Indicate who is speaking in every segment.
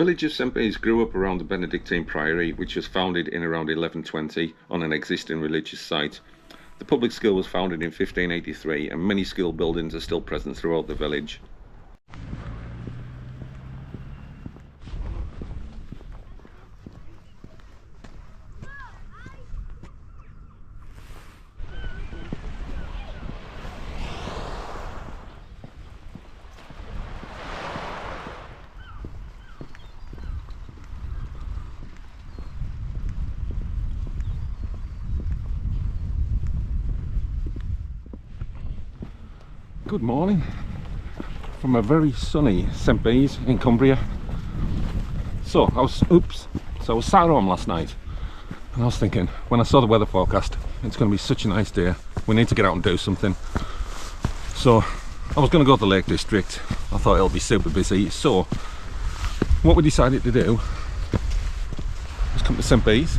Speaker 1: village of St Bees grew up around the Benedictine Priory, which was founded in around 1120 on an existing religious site. The public school was founded in 1583, and many school buildings are still present throughout the village. Good morning from a very sunny St Bees in Cumbria. So I was sat at home last night and I was thinking, when I saw the weather forecast, it's going to be such a nice day, we need to get out and do something. So I was going to go to the Lake District. I thought it'll be super busy, so what we decided to do was come to St Bees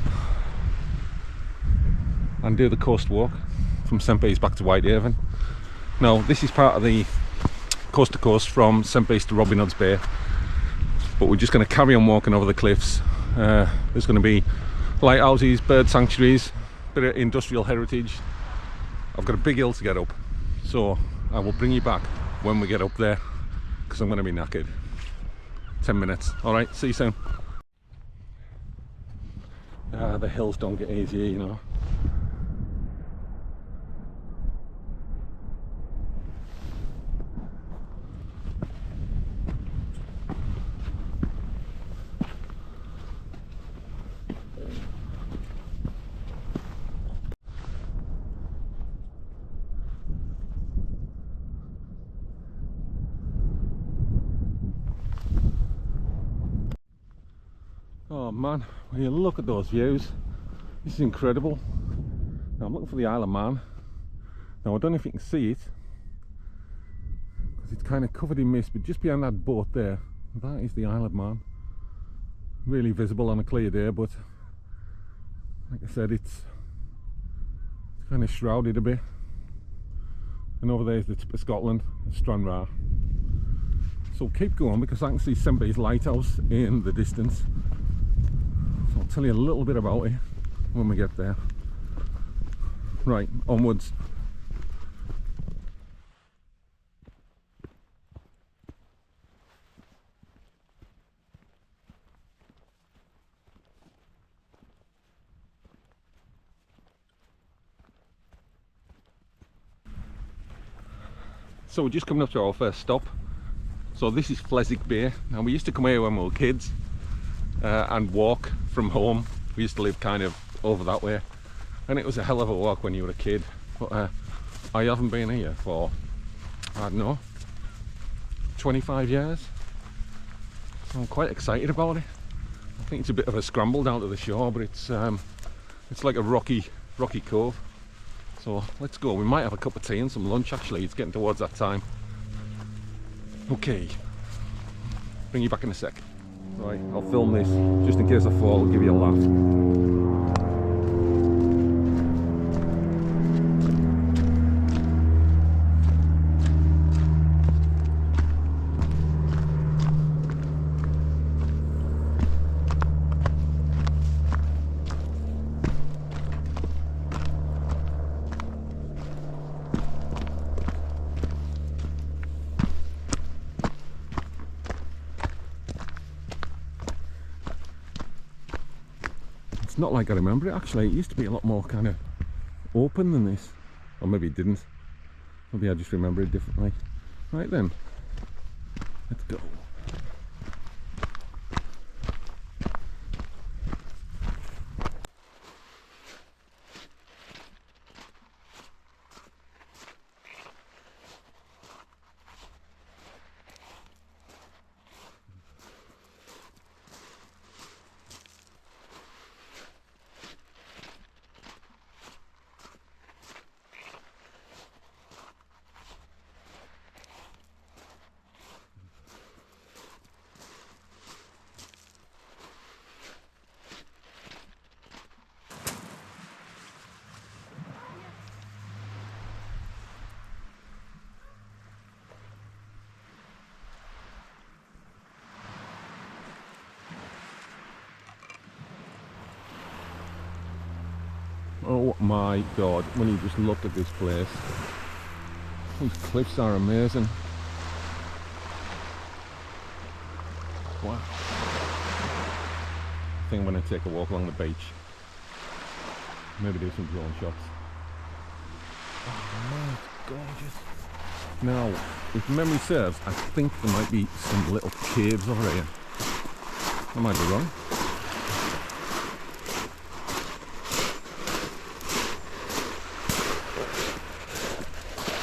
Speaker 1: and do the coast walk from St Bees back to Whitehaven. Now, this is part of the coast to coast from St Bees to Robin Hood's Bay, but we're just going to carry on walking over the cliffs. There's going to be lighthouses, bird sanctuaries, bit of industrial heritage. I've got a big hill to get up, so I will bring you back when we get up there, because I'm going to be knackered. 10 minutes. Alright, see you soon. The hills don't get easier, you know. Oh man, when you look at those views, this is incredible. Now I'm looking for the Isle of Man. Now I don't know if you can see it, because it's kind of covered in mist, but just behind that boat there, that is the Isle of Man. Really visible on a clear day, but like I said, it's kind of shrouded a bit. And over there is the tip of Scotland, Stranraer. So keep going, because I can see St Bees Lighthouse in the distance. So I'll tell you a little bit about it when we get there. Right, onwards. So we're just coming up to our first stop. So this is Fleswick Bay. Now we used to come here when we were kids and walk from home. We used to live kind of over that way, and it was a hell of a walk when you were a kid. But I haven't been here for, I don't know, 25 years. So I'm quite excited about it. I think it's a bit of a scramble down to the shore, but it's like a rocky cove. So let's go. We might have a cup of tea and some lunch actually. It's getting towards that time. Okay, bring you back in a sec. Right, I'll film this just in case I fall, I'll give you a laugh. It's not like I remember it actually. It used to be a lot more kind of open than this, or maybe it didn't. Maybe I just remember it differently. Right then, let's go. Oh my god, when you just look at this place. These cliffs are amazing. Wow. I think I'm going to take a walk along the beach. Maybe do some drone shots. Oh man, it's gorgeous. Now, if memory serves, I think there might be some little caves over here. I might be wrong.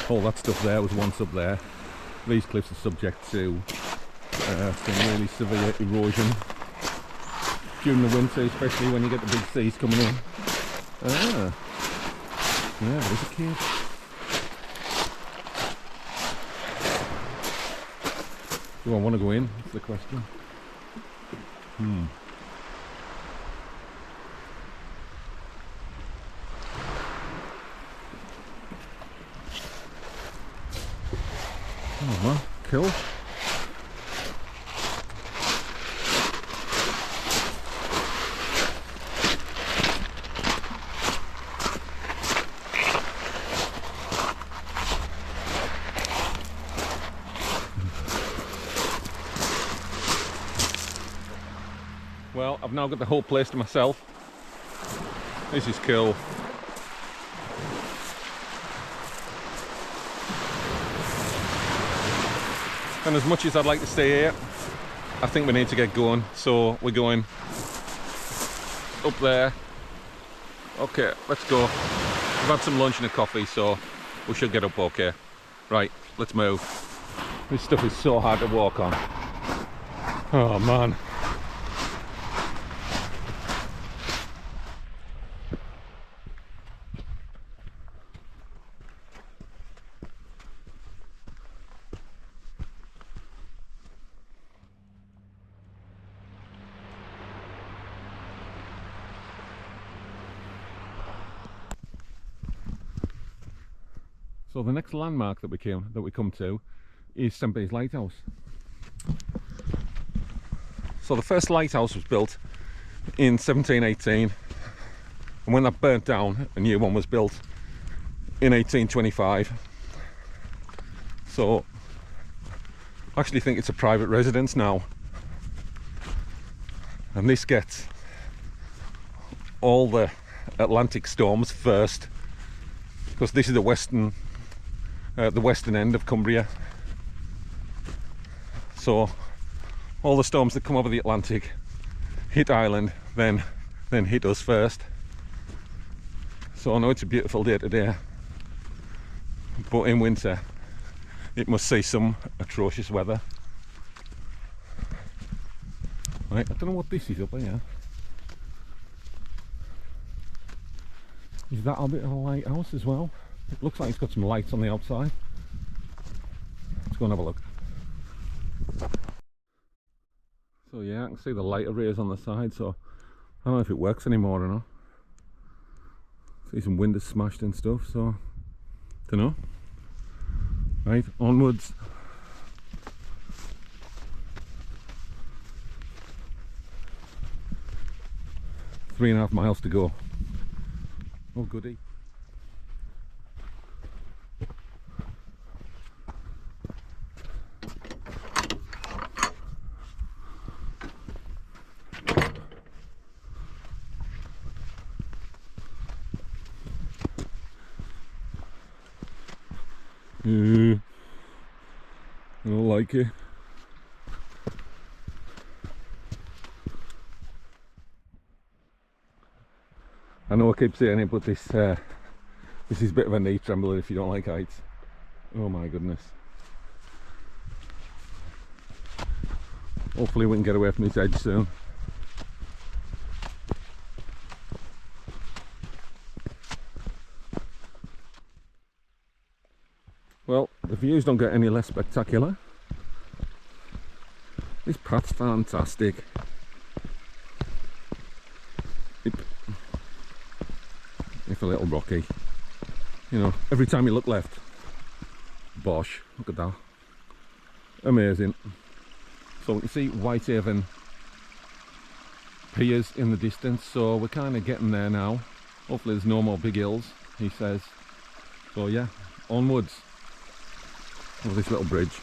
Speaker 1: All that stuff there was once up there. These cliffs are subject to some really severe erosion during the winter, especially when you get the big seas coming in. Ah, yeah, there's a cave. Do I want to go in? That's the question. Oh well, cool. Well, I've now got the whole place to myself. This is cool. And as much as I'd like to stay here, I think we need to get going. So we're going up there. Okay, let's go. We've had some lunch and a coffee, so we should get up okay. Right, let's move. This stuff is so hard to walk on. Oh man. So the next landmark that we come to is St. Bees Lighthouse. So the first lighthouse was built in 1718, and when that burnt down, a new one was built in 1825. So I actually think it's a private residence now, and this gets all the Atlantic storms first, because this is the western end of Cumbria. So all the storms that come over the Atlantic hit Ireland, then hit us first. So I know it's a beautiful day today, but in winter it must see some atrocious weather. Right, I don't know what this is up here. Is that a bit of a lighthouse as well? It looks like it's got some lights on the outside. Let's go and have a look. So yeah, I can see the light arrays on the side, so I don't know if it works anymore or not. See some windows smashed and stuff, so don't know. Right, onwards. Three and a half miles to go. Oh goody. I don't like it. I know I keep saying it, but this is a bit of a knee trembler if you don't like heights. Oh my goodness. Hopefully we can get away from this edge soon. Well, the views don't get any less spectacular. This path's fantastic. It's a little rocky. You know, every time you look left, bosh, look at that. Amazing. So we can see Whitehaven piers in the distance, so we're kind of getting there now. Hopefully there's no more big hills, he says. So yeah, onwards over this little bridge.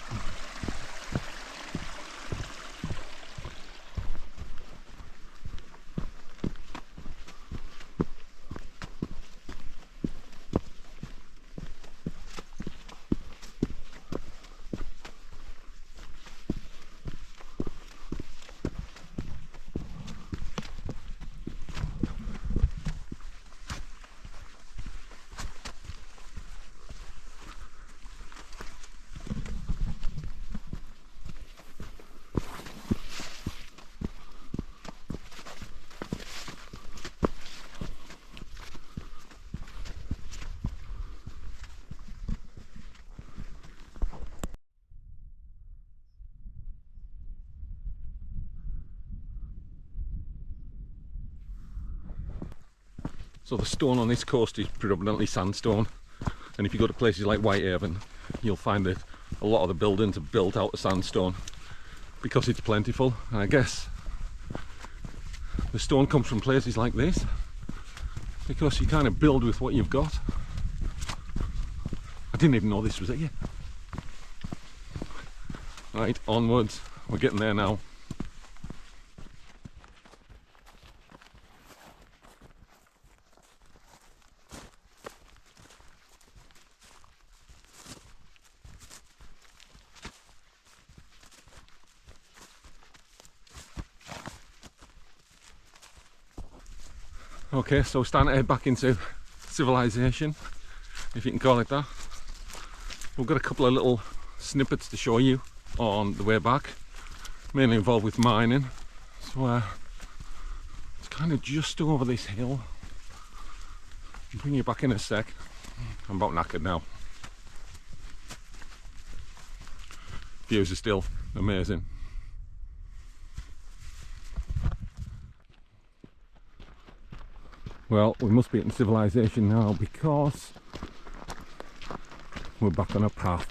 Speaker 1: So the stone on this coast is predominantly sandstone, and if you go to places like Whitehaven, you'll find that a lot of the buildings are built out of sandstone because it's plentiful. And I guess the stone comes from places like this because you kind of build with what you've got. I didn't even know this was here. Right, onwards, we're getting there now. Okay, so we're starting to head back into civilization, if you can call it that. We've got a couple of little snippets to show you on the way back, mainly involved with mining. So it's kind of just over this hill. I'll bring you back in a sec. I'm about knackered now. Views are still amazing. Well, we must be in civilization now because we're back on a path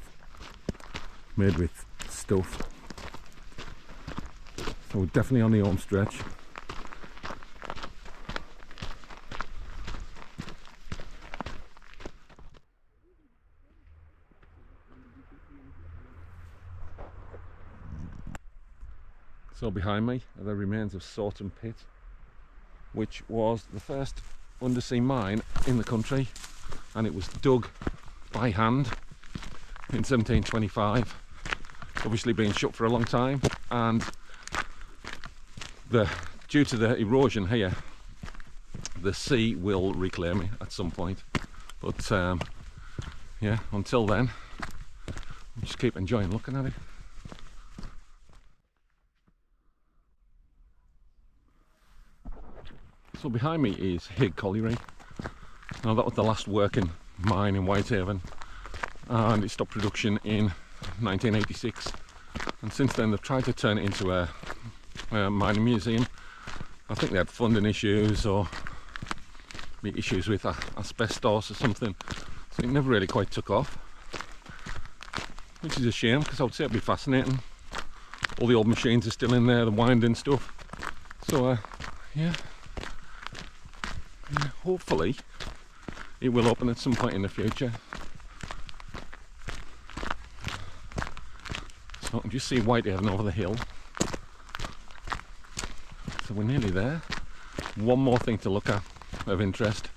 Speaker 1: made with stuff. So we're definitely on the home stretch. So behind me are the remains of Sawton Pit, which was the first undersea mine in the country, and it was dug by hand in 1725. Obviously been shut for a long time, and due to the erosion here, the sea will reclaim it at some point. But yeah, until then, we'll just keep enjoying looking at it. So behind me is Higg Colliery. Now that was the last working mine in Whitehaven, and it stopped production in 1986, and since then they've tried to turn it into a mining museum. I think they had funding issues or issues with asbestos or something, so it never really quite took off, which is a shame because I would say it'd be fascinating. All the old machines are still in there, the winding stuff. So yeah, hopefully it will open at some point in the future. So I'm just seeing Whitehaven over the hill. So we're nearly there. One more thing to look at of interest.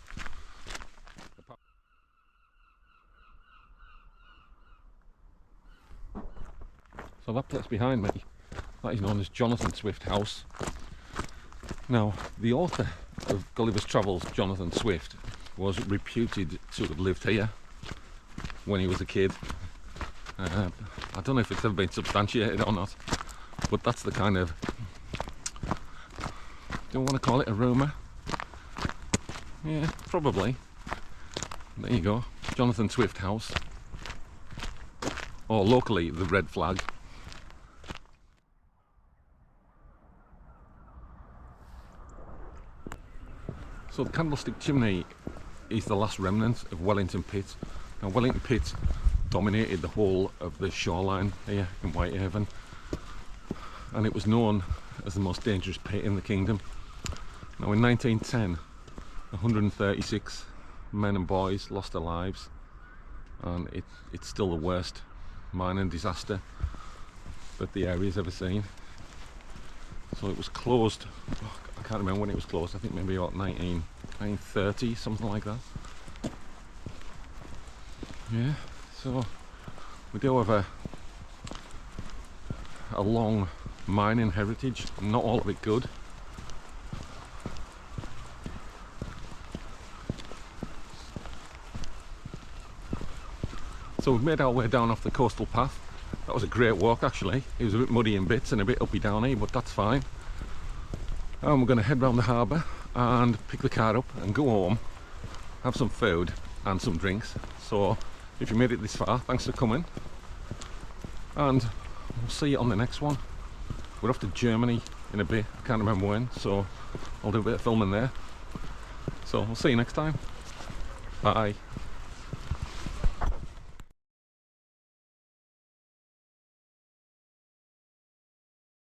Speaker 1: So that place behind me, that is known as Jonathan Swift House. Now, the author of Gulliver's Travels, Jonathan Swift, was reputed to have lived here when he was a kid. I don't know if it's ever been substantiated or not, but that's the kind of, don't want to call it a rumour. Yeah, probably. There you go, Jonathan Swift House, or locally the Red Flag. So the candlestick chimney is the last remnant of Wellington Pit. Now Wellington Pit dominated the whole of the shoreline here in Whitehaven, and it was known as the most dangerous pit in the kingdom. Now in 1910 136 men and boys lost their lives, and it's still the worst mining disaster that the area's ever seen. So it was closed, I can't remember when it was closed, I think maybe about 1930, something like that. Yeah, so we do have a long mining heritage, not all of it good. So we've made our way down off the coastal path. That was a great walk actually. It was a bit muddy in bits and a bit uppy downy, but that's fine. And we're going to head round the harbour and pick the car up and go home, have some food and some drinks. So if you made it this far, thanks for coming, and we'll see you on the next one. We're off to Germany in a bit, I can't remember when, so I'll do a bit of filming there. So we'll see you next time. Bye.